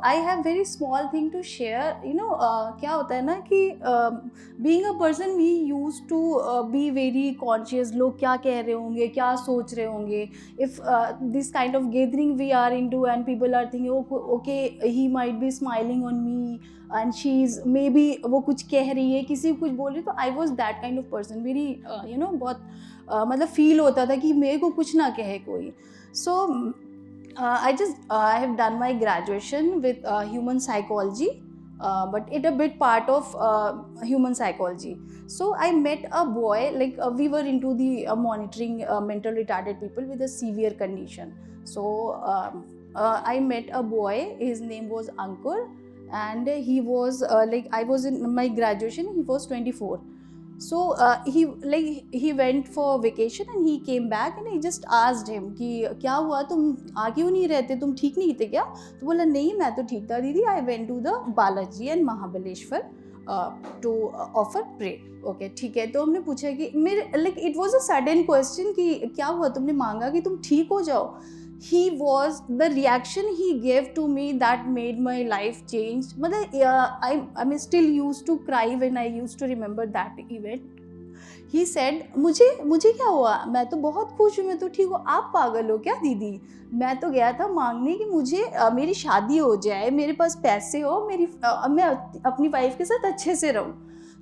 I have very small thing to share, क्या होता है ना कि being a person we use to be very conscious, लोग क्या कह रहे होंगे, क्या सोच रहे होंगे. If this kind of gathering we are in to and people are thinking okay he might be smiling on me and she is maybe वो कुछ कह रही है, किसी को कुछ बोल रही है, तो I was that kind of person. Very बहुत मतलब फील होता था कि मेरे को कुछ ना कहे कोई. सो I have done my graduation with human psychology, but it a bit part of human psychology. So I met a boy, like we were into the monitoring mental retarded people with a severe condition. So I met a boy, his name was Ankur, and he was like I was in my graduation, he was 24. So he went for vacation and he came back and I just asked him कि क्या हुआ, तुम आ क्यों नहीं रहते, तुम ठीक नहीं थे क्या? तो बोला नहीं मैं तो ठीक था दीदी, I went to the Balaji and Mahabaleshwar to offer pray. Okay ठीक है. तो हमने पूछा कि मेरे like it was a sudden question कि क्या हुआ, तुमने मांगा कि तुम ठीक हो जाओ. He was the reaction he gave to me that made my life change. मतलब I'm still used to cry when I used to remember that event. He said मुझे क्या हुआ, मैं तो बहुत खुश हूँ, मैं तो ठीक हूँ, आप पागल हो क्या दीदी? मैं तो गया था मांगने कि मुझे मेरी शादी हो जाए, मेरे पास पैसे हो, मैं अपनी वाइफ के साथ अच्छे से रहूँ.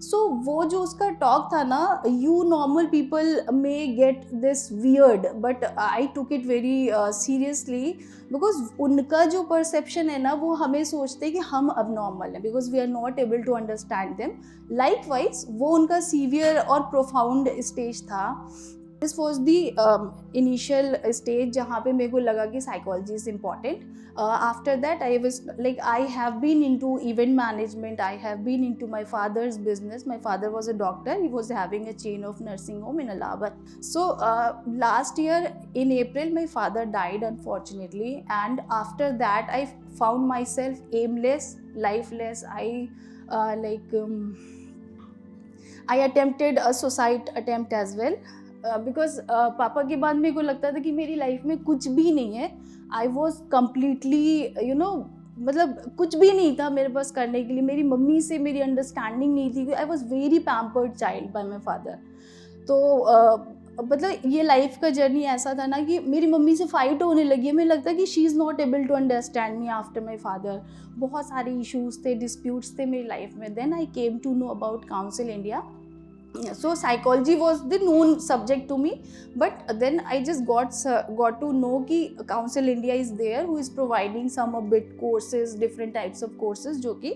सो वो जो उसका टॉक था ना, you normal people may get this weird but I took it very seriously, because उनका जो परसेप्शन है ना वो हमें सोचते हैं कि हम अब नॉर्मल हैं because we are not able to understand them. Likewise वो उनका सीवियर और प्रोफाउंड स्टेज था. This was the initial stage जहाँ पे मेरे को लगा कि psychology is important. After that I have been into event management, I have been into my father's business. My father was a doctor, he was having a chain of nursing home in Allahabad. So last year in April my father died unfortunately, and after that I found my self aimless, lifeless. I attempted a suicide attempt as well. Because पापा के बाद मेरे को लगता था कि मेरी life में कुछ भी नहीं है. आई वॉज कम्प्लीटली मतलब कुछ भी नहीं था मेरे पास करने के लिए. मेरी मम्मी से मेरी अंडरस्टैंडिंग नहीं थी. I was very pampered child bye my father. तो मतलब ये लाइफ का जर्नी ऐसा था ना कि मेरी मम्मी से फाइट होने लगी है. मुझे लगता है कि she is not able to understand me after my father. बहुत सारे इशूज़ थे, डिस्प्यूट्स थे मेरी लाइफ में. Then I came to know about council India. So psychology was the known subject to me, but then I just got to know कि Council India is there who is providing some a bit courses, different types of courses जो कि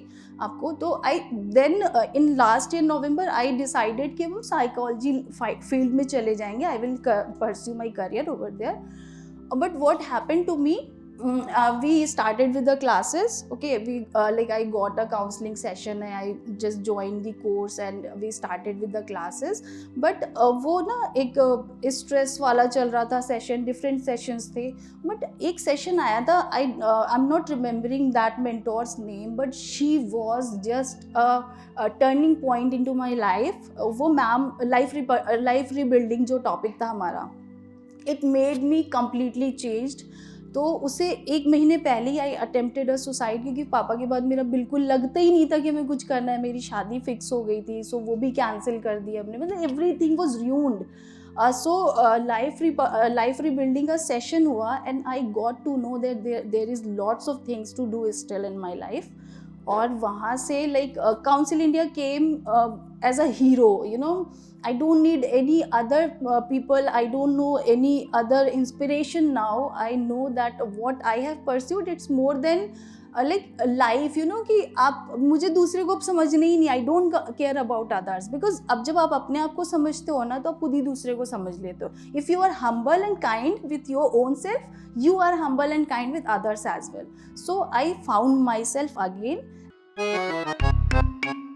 आपको. तो I then in last year November I decided कि हम psychology field में चले जाएंगे. I will pursue my career over there. But what happened to me, we started with the classes. Okay, I got a counseling session and I just joined the course and we started with the classes. But वो ना एक stress वाला चल रहा था session, different sessions थे. But एक session आया था, I'm not remembering that mentor's name, but she was just a turning point into my life. वो मैम life rebuilding जो topic था हमारा, it made me completely changed. तो उससे एक महीने पहले ही आई अटेम्प्टेड अ सुसाइड, क्योंकि पापा के बाद मेरा बिल्कुल लगता ही नहीं था कि हमें कुछ करना है. मेरी शादी फिक्स हो गई थी, सो वो भी कैंसिल कर दी हमने. मतलब everything was ruined. So life rebuilding का सेशन हुआ and I got to know that there is lots of things to do still in my life. और वहाँ से council India came as a hero. I don't need any other people, I don't know any other inspiration now. I know that what I have pursued, it's more than life, कि आप मुझे दूसरे को अब समझने ही नहीं. I don't care about others, because अब जब आप अपने आप को समझते हो ना तो आप खुद ही दूसरे को समझ लेते हो. If you are humble and kind with your own self, you are humble and kind with others as well. So I found myself again.